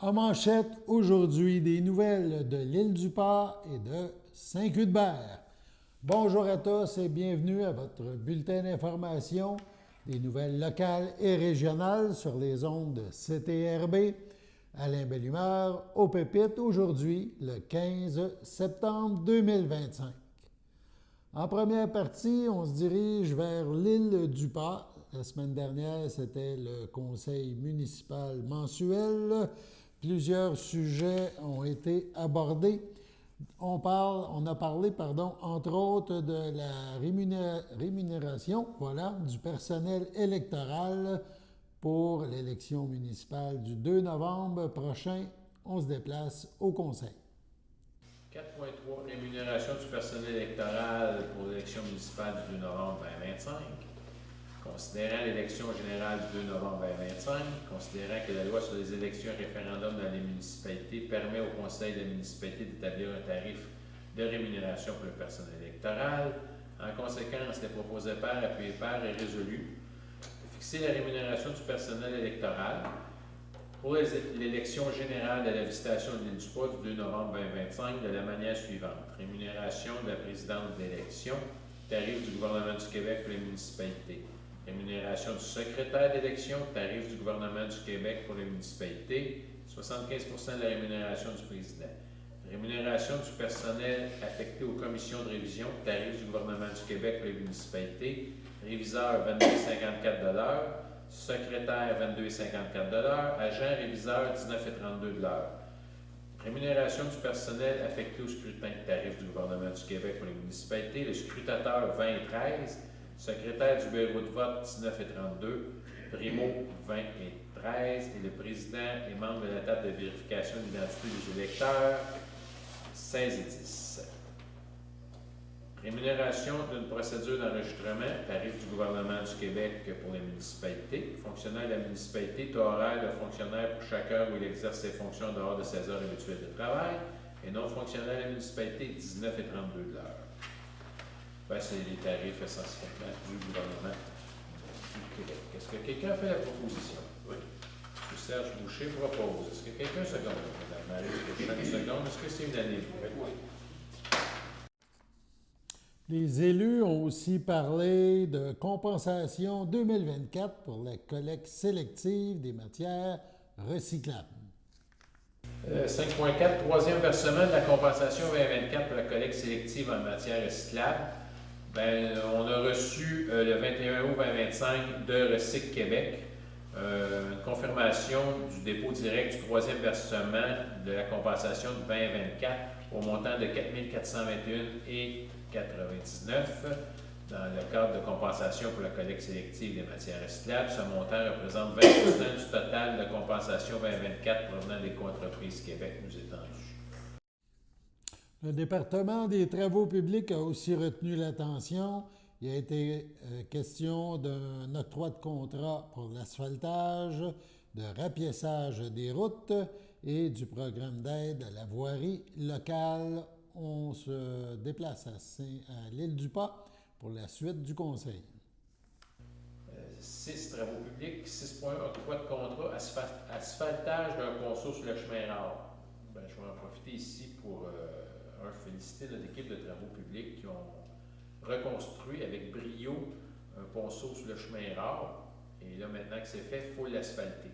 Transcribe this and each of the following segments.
En manchette, aujourd'hui, des nouvelles de l'île du Port et de Saint-Cuthbert. Bonjour à tous et bienvenue à votre bulletin d'information des nouvelles locales et régionales sur les ondes de CTRB. Alain Bellumeur, au Pépite, aujourd'hui, le 15 septembre 2025. En première partie, on se dirige vers l'île du Port. La semaine dernière, c'était le conseil municipal mensuel. Plusieurs sujets ont été abordés. On a parlé, entre autres, de la rémunération, du personnel électoral pour l'élection municipale du 2 novembre prochain. On se déplace au conseil. 4.3 Rémunération du personnel électoral pour l'élection municipale du 2 novembre 2025. Considérant l'élection générale du 2 novembre 2025, considérant que la loi sur les élections et référendums dans les municipalités permet au conseil de municipalité d'établir un tarif de rémunération pour le personnel électoral, en conséquence, les proposés par, appuyés par est résolu. Fixer la rémunération du personnel électoral pour l'élection générale de la visitation de l'île du Port du 2 novembre 2025 de la manière suivante. Rémunération de la présidente d'élection, tarif du gouvernement du Québec pour les municipalités. Rémunération du secrétaire d'élection, tarif du gouvernement du Québec pour les municipalités, 75% de la rémunération du président. Rémunération du personnel affecté aux commissions de révision, tarif du gouvernement du Québec pour les municipalités, réviseur 22,54 $, secrétaire 22,54 $, agent réviseur 19,32 $. Rémunération du personnel affecté au scrutin, tarif du gouvernement du Québec pour les municipalités, le scrutateur 20,13 $, secrétaire du bureau de vote 19,32 $, primo 20,13 $, et le président et membre de la table de vérification de l'identité des électeurs 16,10 $. Rémunération d'une procédure d'enregistrement, tarif du gouvernement du Québec pour les municipalités. Fonctionnaire de la municipalité, taux horaire de fonctionnaire pour chaque heure où il exerce ses fonctions dehors de ses heures habituelles de travail. Et non fonctionnaire de la municipalité, 19,32 $. C'est les tarifs essentiellement du gouvernement du Québec. Est-ce que quelqu'un fait la proposition? Oui. M. Serge Boucher propose. Est-ce que quelqu'un seconde? Mme Marie seconde. Est-ce que c'est unanime? Oui. Les élus ont aussi parlé de compensation 2024 pour la collecte sélective des matières recyclables. 5.4, troisième versement de la compensation 2024 pour la collecte sélective en matière recyclable. On a reçu le 21 août 2025 de Recyc Québec une confirmation du dépôt direct du troisième versement de la compensation de 2024 au montant de 4 421,99 $. Dans le cadre de compensation pour la collecte sélective des matières recyclables, ce montant représente 20 % du total de compensation 2024 provenant des entreprises Québec nous étendues. Le département des travaux publics a aussi retenu l'attention. Il a été question d'un octroi de contrat pour l'asphaltage, de rapiessage des routes et du programme d'aide à la voirie locale. On se déplace à l'île du Port pour la suite du conseil. 6 travaux publics, 6.1 octroi de contrat, asphaltage d'un ponceau sur le chemin rare. Je vais en profiter ici pour féliciter notre équipe de travaux publics qui ont reconstruit avec brio un ponceau sur le chemin rare. Et là, maintenant que c'est fait, il faut l'asphalter.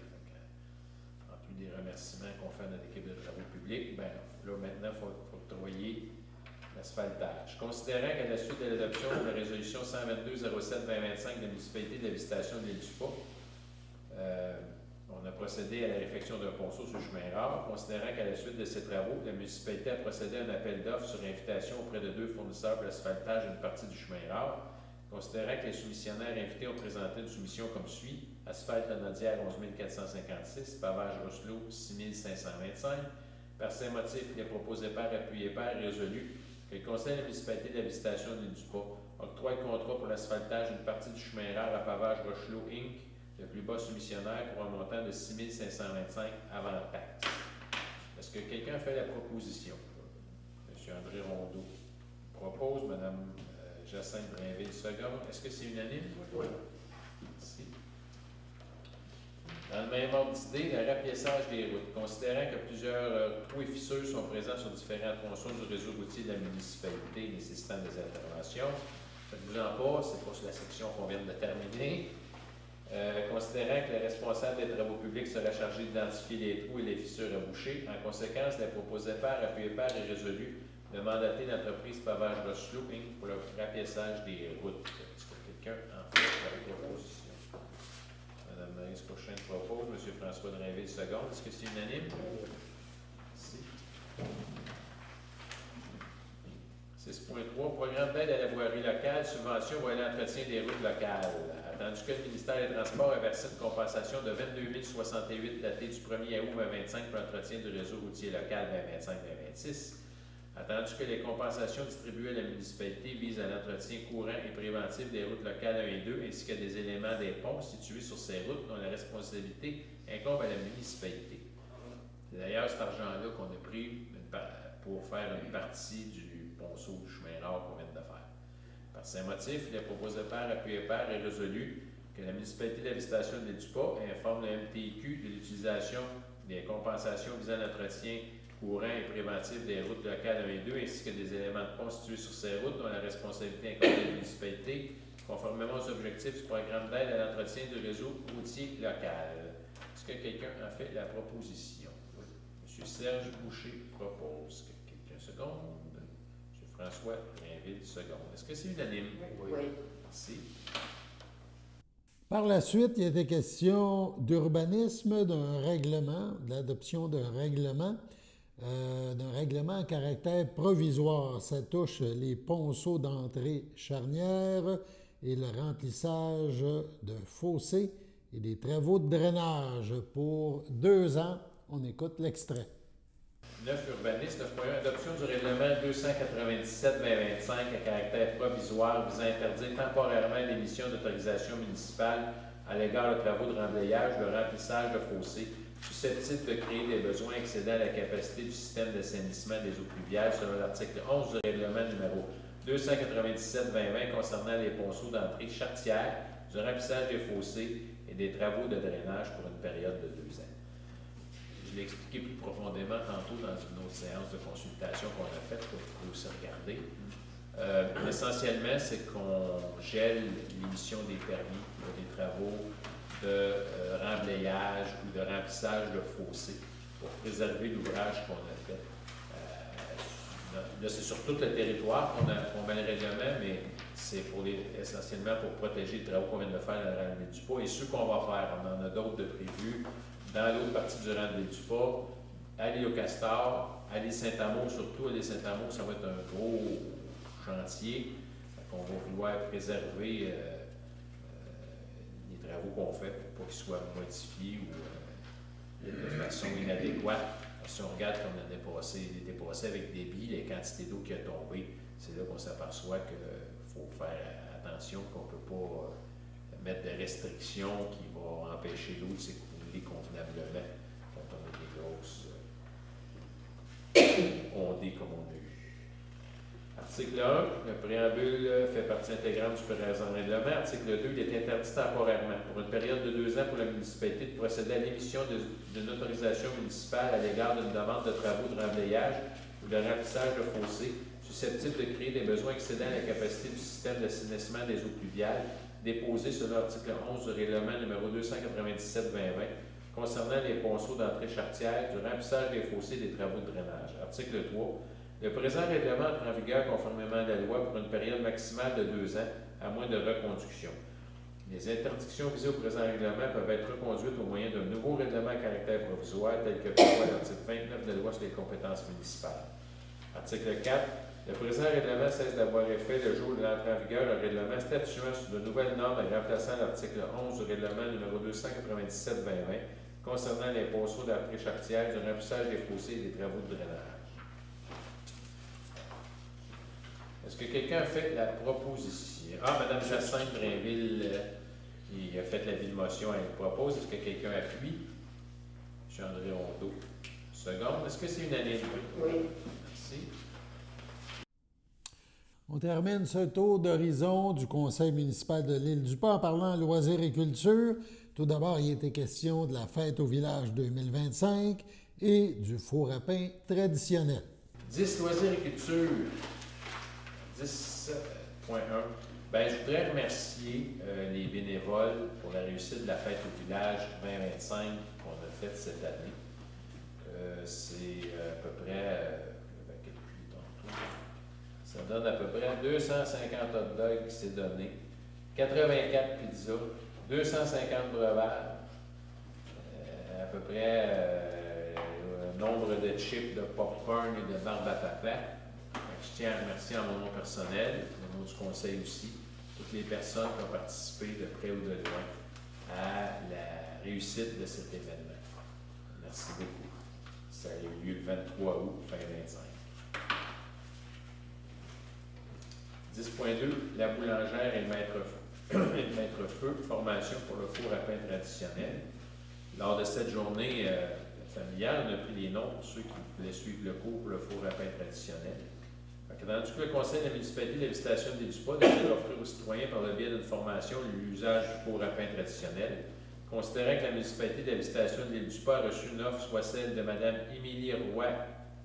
En plus des remerciements qu'on fait à notre équipe de travaux publics, là, maintenant, il faut octroyer l'asphaltage. Considérant qu'à la suite de l'adoption de la résolution 122-07-2025 de la municipalité de la visitation de l'île du Port, on a procédé à la réfection d'un ponceau sur le chemin rare. Considérant qu'à la suite de ces travaux, la municipalité a procédé à un appel d'offres sur invitation auprès de 2 fournisseurs pour l'asphaltage d'une partie du chemin rare. Considérant que les soumissionnaires invités ont présenté une soumission comme suit: asphalte Lanaudière 11 456, pavage Rosselot 6 525. Par ces motifs, les proposés par, appuyés par, résolu que le conseil de la municipalité de la visitation de l'île du Port octroie le contrat pour l'asphaltage d'une partie du chemin rare à pavage Rochelot Inc., le plus bas soumissionnaire, pour un montant de 6 525 avant taxe. Est-ce que quelqu'un fait la proposition? M. André Rondeau propose, Mme Jacinthe Drainville seconde. Est-ce que c'est unanime? Oui. Merci. Dans le même ordre d'idée, le rapiessage des routes. Considérant que plusieurs trous et fissures sont présents sur différents tronçons du réseau routier de la municipalité nécessitant des interventions, faites-vous-en pas, c'est pas sur la section qu'on vient de terminer. Considérant que le responsable des travaux publics sera chargé d'identifier les trous et les fissures à boucher, en conséquence, les proposés par, appuyés par et résolu de mandater l'entreprise Pavage Rosselot Inc. pour le rapiessage des routes. Est-ce que quelqu'un en fait la proposition? Mme Maryse Cochin propose, M. François Drainville seconde. Est-ce que c'est unanime? Si. 6.3. Programme d'aide à la voirie locale, subvention ou à l'entretien des routes locales. Attendu que le ministère des Transports a versé une compensation de 22 068 datée du 1er août 2025 pour l'entretien du réseau routier local 2025-2026. Attendu que les compensations distribuées à la municipalité visent à l'entretien courant et préventif des routes locales 1 et 2, ainsi que des éléments des ponts situés sur ces routes dont la responsabilité incombe à la municipalité. C'est d'ailleurs cet argent-là qu'on a pris pour faire une partie du ponceau du chemin nord qu'on vient de faire. Par ces motifs, il est proposé par, appuyé par et résolu que la municipalité de la Visitation de l'Édupas informe le MTQ de l'utilisation des compensations visant l'entretien courant et préventif des routes locales 1 et 2, ainsi que des éléments de pont situés sur ces routes dont la responsabilité incombe à la municipalité, conformément aux objectifs du programme d'aide à l'entretien du réseau routier local. Est-ce que quelqu'un a fait la proposition? Oui. M. Serge Boucher propose. Quelqu'un seconde? M. François Drainville seconde. Est-ce que c'est unanime? Oui. Merci. Par la suite, il y était question d'urbanisme, d'un règlement, de l'adoption d'un règlement à caractère provisoire. Ça touche les ponceaux d'entrée charnière et le remplissage de fossés et des travaux de drainage pour 2 ans. On écoute l'extrait. 9. Urbanisme. 9.1. Adoption du règlement 297-2025 à caractère provisoire visant à interdire temporairement l'émission d'autorisation municipale à l'égard de travaux de remblayage, de remplissage de fossés susceptibles de créer des besoins excédant la capacité du système d'assainissement des eaux pluviales selon l'article 11 du règlement numéro 297-2020 concernant les ponceaux d'entrée charretière, du remplissage des fossés et des travaux de drainage pour une période de 2 ans. Je l'ai expliqué plus profondément tantôt dans une autre séance de consultation qu'on a faite, que vous pouvez aussi regarder. Essentiellement, c'est qu'on gèle l'émission des permis pour des travaux de remblayage ou de remplissage de fossés pour préserver l'ouvrage qu'on a fait. Là, c'est sur tout le territoire qu'on met le règlement, mais c'est essentiellement pour protéger les travaux qu'on vient de faire dans le Randonnée du Pas et ceux qu'on va faire. On en a d'autres de prévus dans l'autre partie du Randonnée du Pas, à l'île au Castor, à l'île Saint-Amour, surtout à l'île Saint-Amour, ça va être un gros chantier. On va vouloir préserver les travaux qu'on fait pour pas qu'ils soient modifiés ou de façon inadéquate. Si on regarde comme l'année passée, l'été passé avec des billes, les quantités d'eau qui a tombé, c'est là qu'on s'aperçoit qu'il faut faire attention, qu'on ne peut pas mettre des restrictions qui vont empêcher l'eau de s'écouler convenablement quand on a des grosses ondées comme on a eu. Article 1, le préambule fait partie intégrante du présent règlement. Article 2, il est interdit temporairement, pour une période de 2 ans pour la municipalité, de procéder à l'émission d'une autorisation municipale à l'égard d'une demande de travaux de remblayage ou de remplissage de fossés susceptibles de créer des besoins excédant la capacité du système d'assainissement des eaux pluviales déposé selon l'article 11 du règlement numéro 297-2020 concernant les ponceaux d'entrée charretière, du remplissage des fossés et des travaux de drainage. Article 3. Le présent règlement entre en vigueur conformément à la loi pour une période maximale de 2 ans, à moins de reconduction. Les interdictions visées au présent règlement peuvent être reconduites au moyen d'un nouveau règlement à caractère provisoire tel que prévoit l'article 29 de la loi sur les compétences municipales. Article 4. Le présent règlement cesse d'avoir effet le jour de l'entrée en vigueur d'un règlement statuant sur de nouvelles normes et remplaçant l'article 11 du règlement numéro 297-2020 concernant les ponceaux d'entrée charretière, du remplissage des fossés et des travaux de drainage. Est-ce que quelqu'un a fait la proposition? Ah, Mme Jacinthe Drainville, qui a fait l'avis de motion, elle propose. Est-ce que quelqu'un appuie? M. André Rondeau. Seconde. Est-ce que c'est unanime? Oui. Merci. On termine ce tour d'horizon du Conseil municipal de l'Île-du-Pas en parlant loisirs et culture. Tout d'abord, il était question de la fête au village 2025 et du four à pain traditionnel. 10 loisirs et culture. 10.1. Bien, je voudrais remercier les bénévoles pour la réussite de la fête au village 2025 qu'on a faite cette année. C'est à peu près, ça donne à peu près 250 hot dogs qui s'est donné, 84 pizzas, 250 breuvages, à peu près un nombre de chips, de popcorn et de barbe à papa. Je tiens à remercier en mon nom personnel, au nom du conseil aussi, toutes les personnes qui ont participé de près ou de loin à la réussite de cet événement. Merci beaucoup. Ça a eu lieu le 23 août 2025. 10.2, la boulangère et le maître-feu, formation pour le four à pain traditionnel. Lors de cette journée familiale, on a pris les noms pour ceux qui voulaient suivre le cours pour le four à pain traditionnel. Tandis que le Conseil de la municipalité de la Visitation de l'île-du-Pas décide d'offrir aux citoyens par le biais d'une formation l'usage du four à pain traditionnel, considérant que la municipalité de la Visitation de l'île-du-Pas a reçu une offre, soit celle de Mme Émilie Roy,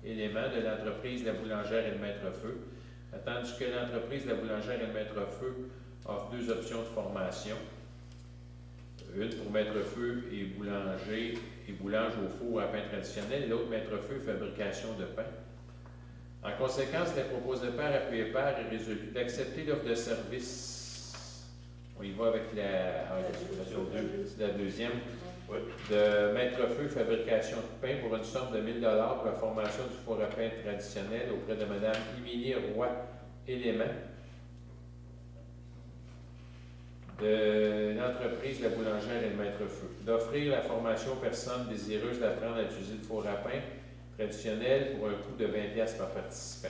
élément de l'entreprise La Boulangère et le Maître-Feu, tandis que l'entreprise La Boulangère et le Maître-Feu offre deux options de formation. Une pour Maître-Feu et boulanger et boulange au four à pain traditionnel, l'autre Maître-Feu fabrication de pain. En conséquence, les proposés par appui et par est résolu d'accepter l'offre de service. On y va avec la deuxième. De Maître-Feu fabrication de pain pour une somme de 1 000 $ pour la formation du four à pain traditionnel auprès de Mme Émilie Roy, élément. De l'entreprise La Boulangère et le Maître-Feu. D'offrir la formation aux personnes désireuses d'apprendre à utiliser le four à pain traditionnel pour un coût de 20 $ par participant.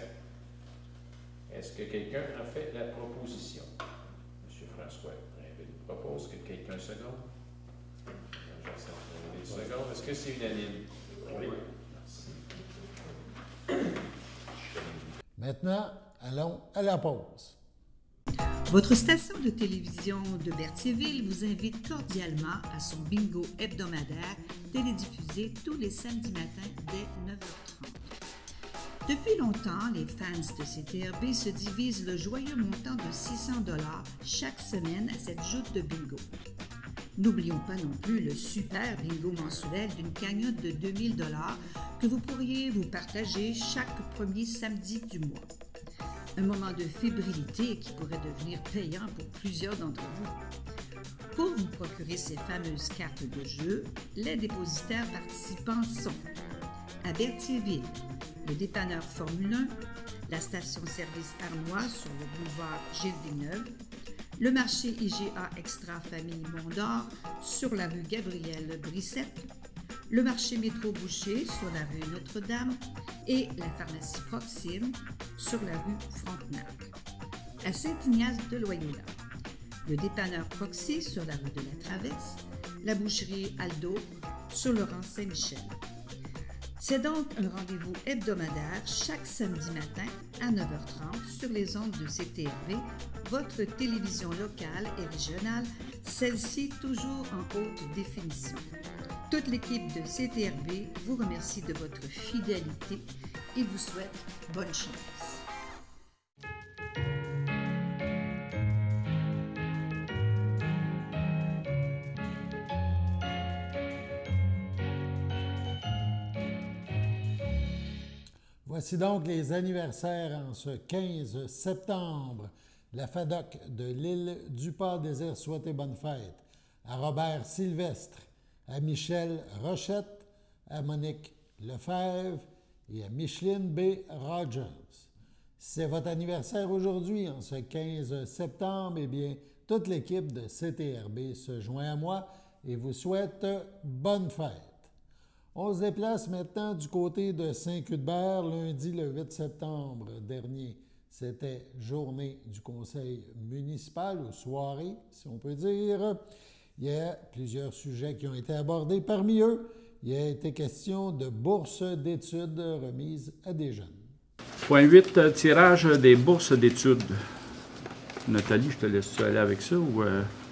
Est-ce que quelqu'un a fait la proposition? M. François Rainville propose que quelqu'un seconde. Est-ce que c'est unanime? Oui. Merci. Maintenant, allons à la pause. Votre station de télévision de Berthierville vous invite cordialement à son bingo hebdomadaire télédiffusé tous les samedis matins dès 9h30. Depuis longtemps, les fans de CTRB se divisent le joyeux montant de 600 $ chaque semaine à cette joute de bingo. N'oublions pas non plus le super bingo mensuel d'une cagnotte de 2000 $ que vous pourriez vous partager chaque premier samedi du mois. Un moment de fébrilité qui pourrait devenir payant pour plusieurs d'entre vous. Pour vous procurer ces fameuses cartes de jeu, les dépositaires participants sont à Berthierville, le dépanneur Formule 1, la station-service Armois sur le boulevard Gilles Villeneuve, le marché IGA Extra Famille Mont-d'Or sur la rue Gabrielle Brissette, le marché Métro Boucher sur la rue Notre-Dame et la pharmacie Proxime sur la rue Frontenac. À Saint-Ignace-de-Loyola, le dépanneur Proxy sur la rue de la Traverse, la boucherie Aldo sur le rang Saint-Michel. C'est donc un rendez-vous hebdomadaire chaque samedi matin à 9h30 sur les ondes de CTRB, votre télévision locale et régionale, celle-ci toujours en haute définition. Toute l'équipe de CTRB vous remercie de votre fidélité et vous souhaite bonne chance. Voici donc les anniversaires en ce 15 septembre. La FADOC de l'Île-du-Pas désire souhaiter bonne fête à Robert Sylvestre, à Michel Rochette, à Monique Lefebvre et à Micheline B. Rogers. C'est votre anniversaire aujourd'hui, en ce 15 septembre, eh bien, toute l'équipe de CTRB se joint à moi et vous souhaite bonne fête. On se déplace maintenant du côté de Saint-Cuthbert, lundi le 8 septembre dernier. C'était journée du conseil municipal, ou soirée, si on peut dire. Il y a plusieurs sujets qui ont été abordés. Parmi eux, il a été question de bourses d'études remises à des jeunes. Point 8, tirage des bourses d'études. Nathalie, je te laisse aller avec ça ou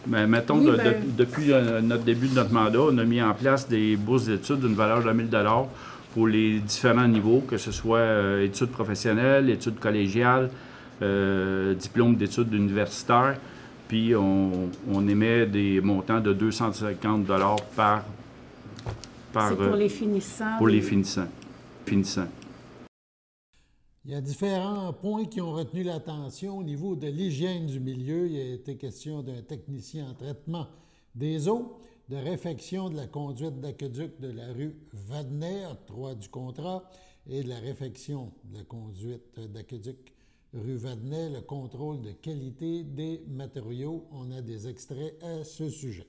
mais mettons, Oui, depuis notre début de notre mandat, on a mis en place des bourses d'études d'une valeur de 1 000 pour les différents niveaux, que ce soit études professionnelles, études collégiales, diplôme d'études universitaires. Puis on émet des montants de 250 par c'est pour les finissants. Pour les finissants. Il y a différents points qui ont retenu l'attention au niveau de l'hygiène du milieu. Il a été question d'un technicien en traitement des eaux, de réfection de la conduite d'aqueduc de la rue Vadnet, octroi du contrat, et de la réfection de la conduite d'aqueduc rue Vadnet, le contrôle de qualité des matériaux. On a des extraits à ce sujet.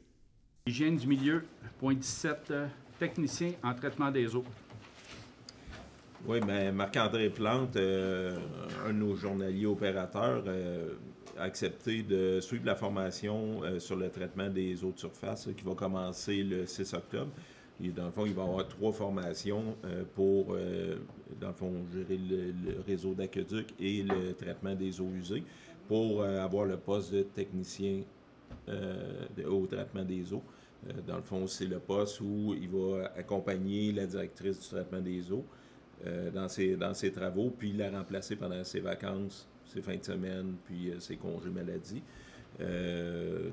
Hygiène du milieu, point 17, technicien en traitement des eaux. Oui, bien, Marc-André Plante, un de nos journaliers opérateurs, a accepté de suivre la formation sur le traitement des eaux de surface qui va commencer le 6 octobre. Et dans le fond, il va y avoir 3 formations pour, dans le fond, gérer le réseau d'aqueduc et le traitement des eaux usées pour avoir le poste de technicien au traitement des eaux. Dans le fond, c'est le poste où il va accompagner la directrice du traitement des eaux dans ses travaux, puis la remplacer pendant ses vacances, ses fins de semaine, puis ses congés maladie.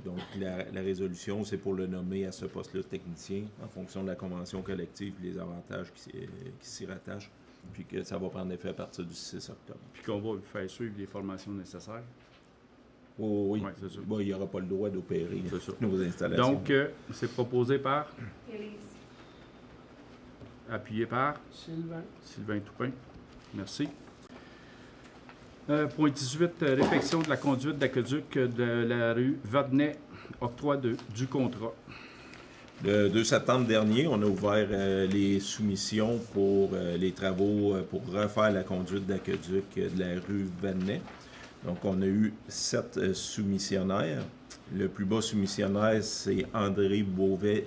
Donc, la résolution, c'est pour le nommer à ce poste-là technicien en fonction de la convention collective et les avantages qui s'y rattachent, puis que ça va prendre effet à partir du 6 octobre. Puis qu'on va lui faire suivre les formations nécessaires. Oh, oui, ouais, c'est ça. Bon, il n'y aura pas le droit d'opérer nos installations. Donc, c'est proposé par? Élise. Appuyé par? Sylvain Toupin. Merci. Point 18, réfection de la conduite d'aqueduc de la rue Vadnet, octroi du contrat. Le 2 septembre dernier, on a ouvert les soumissions pour les travaux pour refaire la conduite d'aqueduc de la rue Vadnet. Donc, on a eu 7 soumissionnaires. Le plus bas soumissionnaire, c'est André Bouvet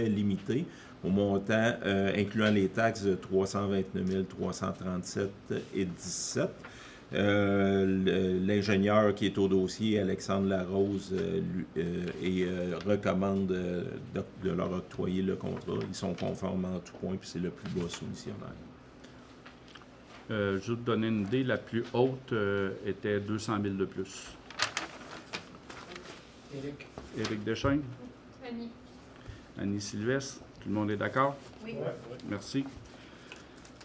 Limité, au montant incluant les taxes de 329 337,17 L'ingénieur qui est au dossier, Alexandre Larose, recommande de leur octroyer le contrat. Ils sont conformes en tout point, puis c'est le plus bas soumissionnaire. Je vais te donner une idée, la plus haute était 200 000 de plus. Éric Deschaines. Annie Sylvestre. Tout le monde est d'accord? Oui. Merci.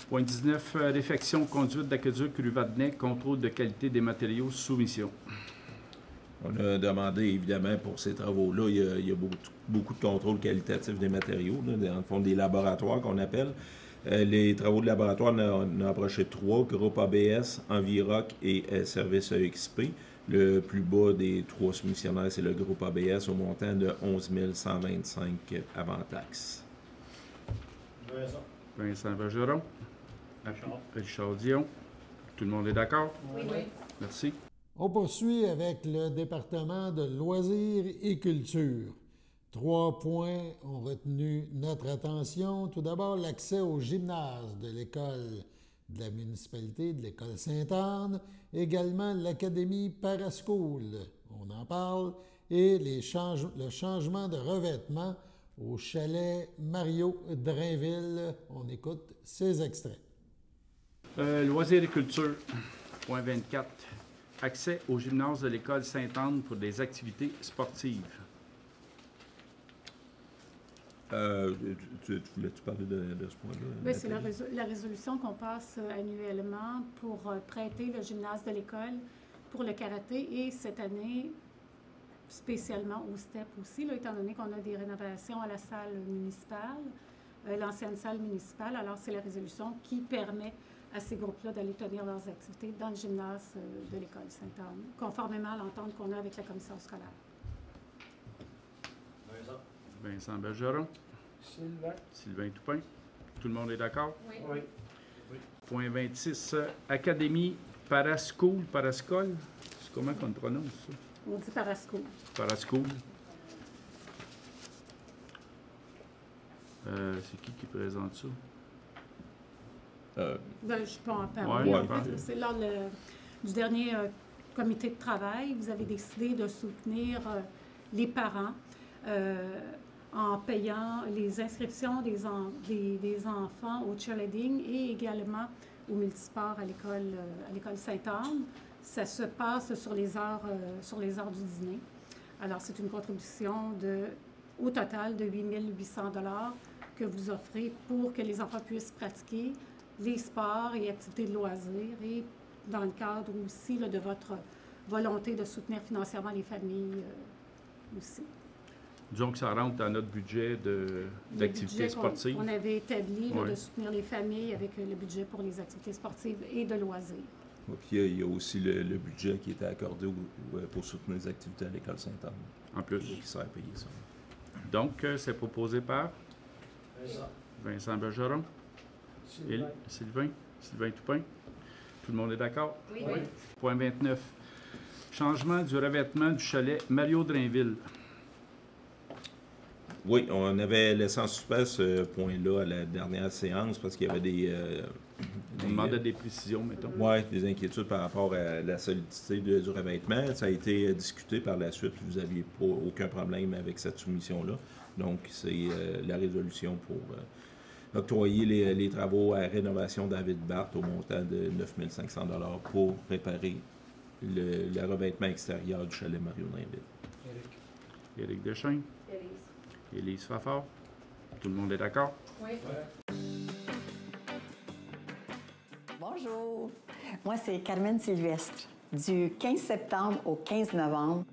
Point 19, réfection, conduite d'aqueduc rue Vadnet, contrôle de qualité des matériaux, soumission. On a demandé, évidemment, pour ces travaux-là, il y a beaucoup de contrôle qualitatif des matériaux, là, dans le fond, des laboratoires qu'on appelle. Les travaux de laboratoire, on a approché 3, Groupe ABS, Enviroc et Service EXP. Le plus bas des 3 soumissionnaires, c'est le Groupe ABS au montant de 11 125 avant taxes. Vincent Bergeron. Richard Dion. Tout le monde est d'accord? Oui. Merci. On poursuit avec le département de loisirs et culture. 3 points ont retenu notre attention. Tout d'abord, l'accès au gymnase de l'école de la municipalité, de l'école Sainte-Anne, également l'Académie Paraschool, on en parle, et le changement de revêtement au chalet Mario Drainville. On écoute ces extraits. Loisirs et culture, point 24. Accès au gymnase de l'école Sainte-Anne pour des activités sportives. Tu voulais-tu parler de ce point-là? Oui, c'est la résolution qu'on passe annuellement pour prêter le gymnase de l'école pour le karaté et cette année, spécialement au STEP aussi, là, étant donné qu'on a des rénovations à la salle municipale, l'ancienne salle municipale. Alors, c'est la résolution qui permet à ces groupes-là d'aller tenir leurs activités dans le gymnase de l'école Sainte-Anne, conformément à l'entente qu'on a avec la commission scolaire. Vincent Bergeron. Sylvain Toupin. Tout le monde est d'accord? Oui. Point 26. Académie Paraschool. C'est comment qu'on le prononce, ça? On dit Paraschool. Paraschool. C'est qui présente ça? Je peux en parler. Ouais, en fait, c'est lors du dernier comité de travail, vous avez décidé de soutenir les parents en payant les inscriptions des enfants au cheerleading et également au multisport à l'école Sainte-Anne. Ça se passe sur les heures du dîner. Alors, c'est une contribution au total de 8 800 $ que vous offrez pour que les enfants puissent pratiquer les sports et activités de loisirs et dans le cadre aussi là, de votre volonté de soutenir financièrement les familles aussi. Disons que ça rentre dans notre budget d'activités sportives. On avait établi là, de soutenir les familles avec le budget pour les activités sportives et de loisirs. Ouais, puis il y a aussi le budget qui était accordé pour soutenir les activités à l'école Sainte-Anne. En plus. Qui sert à payer ça. Donc, c'est proposé par Vincent Bergeron, Sylvain Toupin. Tout le monde est d'accord? Oui. Point 29. Changement du revêtement du chalet Mario Drainville. Oui, on avait laissé en suspens ce point-là à la dernière séance parce qu'il y avait On demandait des précisions, mettons. Oui, des inquiétudes par rapport à la solidité du revêtement. Ça a été discuté par la suite. Vous n'aviez aucun problème avec cette soumission-là. Donc, c'est la résolution pour octroyer les travaux à rénovation David Barthes au montant de 9 500 $ pour réparer le revêtement extérieur du chalet Mario Drainville. Éric Deschênes. Élise Fafard. Tout le monde est d'accord? Oui. Bonjour, moi c'est Carmen Sylvestre. Du 15 septembre au 15 novembre,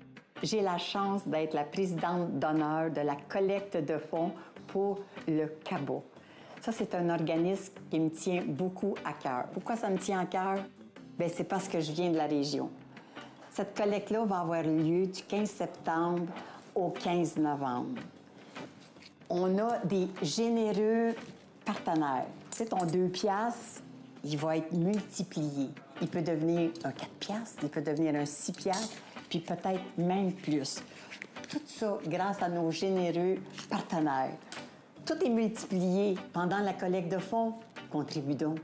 j'ai la chance d'être la présidente d'honneur de la collecte de fonds pour le CABA. Ça, c'est un organisme qui me tient beaucoup à cœur. Pourquoi ça me tient à cœur? Bien, c'est parce que je viens de la région. Cette collecte-là va avoir lieu du 15 septembre au 15 novembre. On a des généreux partenaires. Tu sais, ton 2 piastres, il va être multiplié. Il peut devenir un 4 piastres, il peut devenir un 6 piastres, puis peut-être même plus. Tout ça grâce à nos généreux partenaires. Tout est multiplié pendant la collecte de fonds. Contribue donc.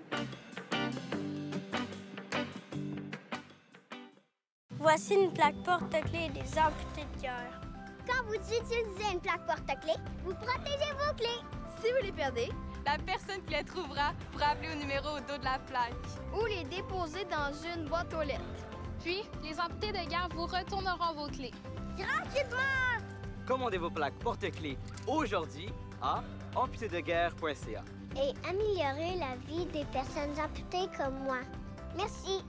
Voici une plaque porte-clés des amputés de cœur. Quand vous utilisez une plaque porte-clés, vous protégez vos clés. Si vous les perdez, la personne qui les trouvera pourra appeler au numéro au dos de la plaque. Ou les déposer dans une boîte aux lettres. Puis, les amputés de guerre vous retourneront vos clés. Gratuitement! Commandez vos plaques porte-clés aujourd'hui à amputédeguerre.ca. Et améliorez la vie des personnes amputées comme moi. Merci.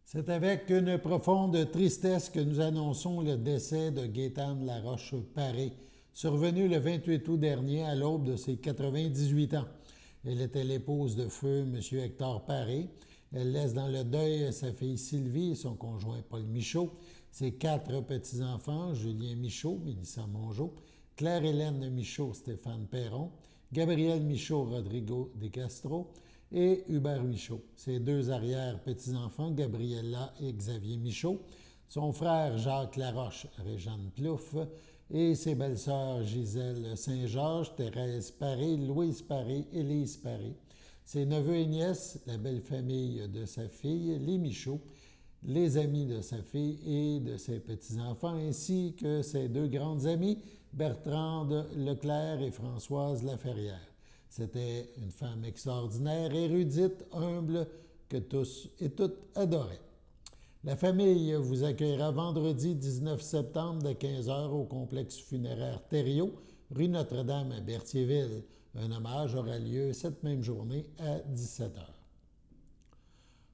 C'est avec une profonde tristesse que nous annonçons le décès de Gaétane Laroche-Paré, survenu le 28 août dernier à l'aube de ses 98 ans. Elle était l'épouse de feu M. Hector Paré. Elle laisse dans le deuil sa fille Sylvie et son conjoint Paul Michaud, ses 4 petits-enfants, Julien Michaud, Mélissa Mongeau, Claire-Hélène Michaud, Stéphane Perron, Gabriel Michaud, Rodrigo De Castro, et Hubert Michaud. Ses 2 arrière-petits-enfants, Gabriella et Xavier Michaud, son frère Jacques Laroche, Réjeanne Plouffe, et ses belles-sœurs Gisèle Saint-Georges, Thérèse Paré, Louise Paré, Élise Paré, ses neveux et nièces, la belle famille de sa fille, les Michaud, les amis de sa fille et de ses petits-enfants, ainsi que ses 2 grandes amies, Bertrande Leclerc et Françoise Laferrière. C'était une femme extraordinaire, érudite, humble, que tous et toutes adoraient. La famille vous accueillera vendredi 19 septembre de 15h au complexe funéraire Thériault, rue Notre-Dame à Berthierville. Un hommage aura lieu cette même journée à 17h.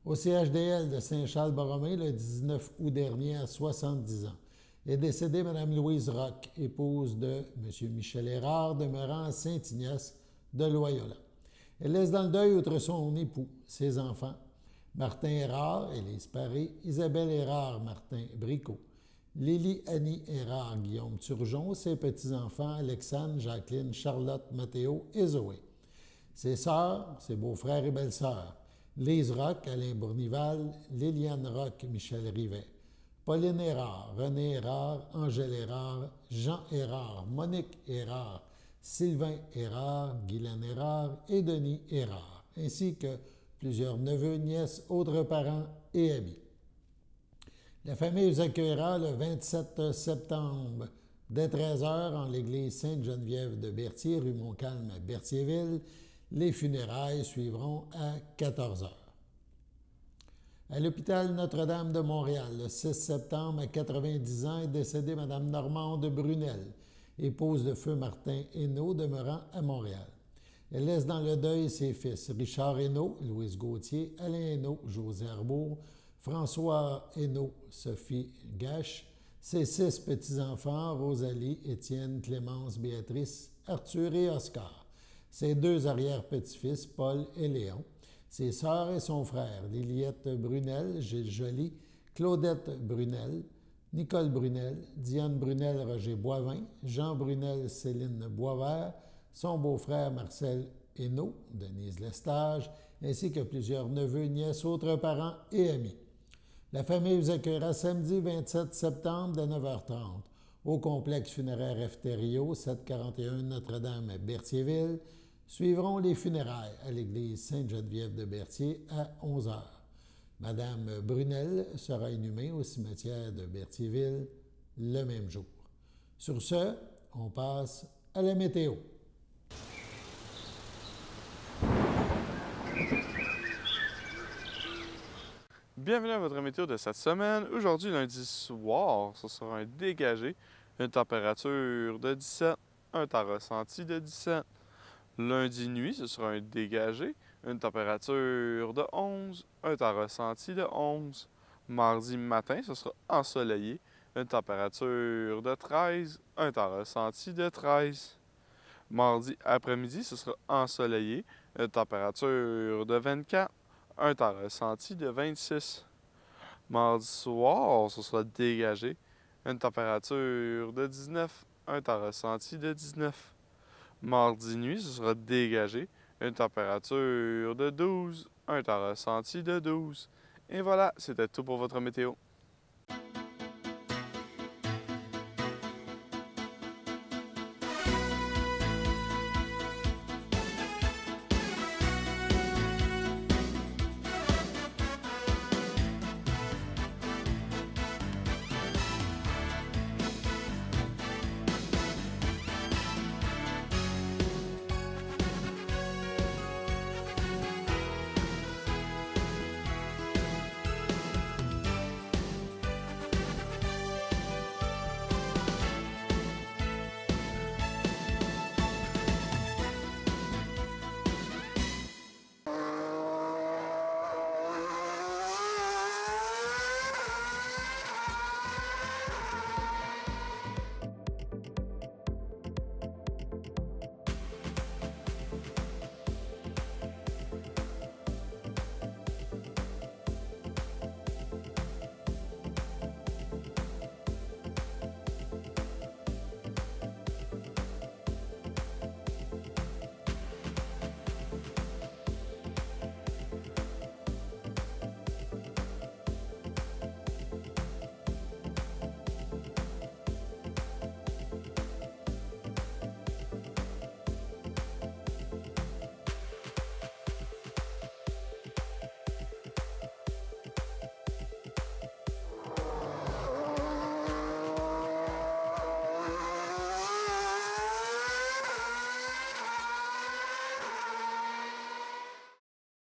Au CHDL de Saint-Charles-Borromée, le 19 août dernier, à 70 ans, Est décédée Mme Louise Roch, épouse de M. Michel Hérard, demeurant à Saint-Ignace de Loyola. Elle laisse dans le deuil, outre son époux, ses enfants, Martin Hérard, Élise Paré, Isabelle Hérard, Martin Bricot, Lily Annie Hérard, Guillaume Turgeon, ses petits-enfants, Alexandre, Jacqueline, Charlotte, Mathéo et Zoé. Ses sœurs, ses beaux-frères et belles-sœurs, Lise Roch, Alain Bournival, Liliane Roch, Michel Rivet, Pauline Hérard, René Hérard, Angèle Hérard, Jean Hérard, Monique Hérard, Sylvain Hérard, Guylaine Hérard et Denis Hérard, ainsi que plusieurs neveux, nièces, autres parents et amis. La famille vous accueillera le 27 septembre dès 13h en l'église Sainte-Geneviève de Berthier, rue Montcalm à Berthierville. Les funérailles suivront à 14h. À l'hôpital Notre-Dame de Montréal, le 6 septembre, à 90 ans, est décédée Mme Normande Brunel, épouse de feu Martin Hainaut, demeurant à Montréal. Elle laisse dans le deuil ses fils Richard Hainaut, Louise Gauthier, Alain Hainaut, José Arbour, François Hainaut, Sophie Gache, ses 6 petits-enfants, Rosalie, Étienne, Clémence, Béatrice, Arthur et Oscar, ses 2 arrière-petits-fils, Paul et Léon, ses sœurs et son frère, Liliette Brunel, Gilles Joly, Claudette Brunel, Nicole Brunel, Diane Brunel, Roger Boivin, Jean Brunel, Céline Boisvert, son beau-frère Marcel Hainaut, Denise Lestage, ainsi que plusieurs neveux, nièces, autres parents et amis. La famille vous accueillera samedi 27 septembre dès 9h30 au complexe funéraire Efterio, 741 Notre-Dame à Berthierville. Suivront les funérailles à l'église Sainte-Geneviève de Berthier à 11h. Madame Brunel sera inhumée au cimetière de Berthierville le même jour. Sur ce, on passe à la météo. Bienvenue à votre météo de cette semaine. Aujourd'hui, lundi soir, ce sera un dégagé, une température de 17, un temps ressenti de 17. Lundi nuit, ce sera un dégagé, une température de 11, un temps ressenti de 11. Mardi matin, ce sera ensoleillé, une température de 13, un temps ressenti de 13. Mardi après-midi, ce sera ensoleillé, une température de 24, un temps ressenti de 26. Mardi soir, ce sera dégagé, une température de 19, un temps ressenti de 19. Mardi nuit, ce sera dégagé, une température de 12, un temps ressenti de 12. Et voilà, c'était tout pour votre météo.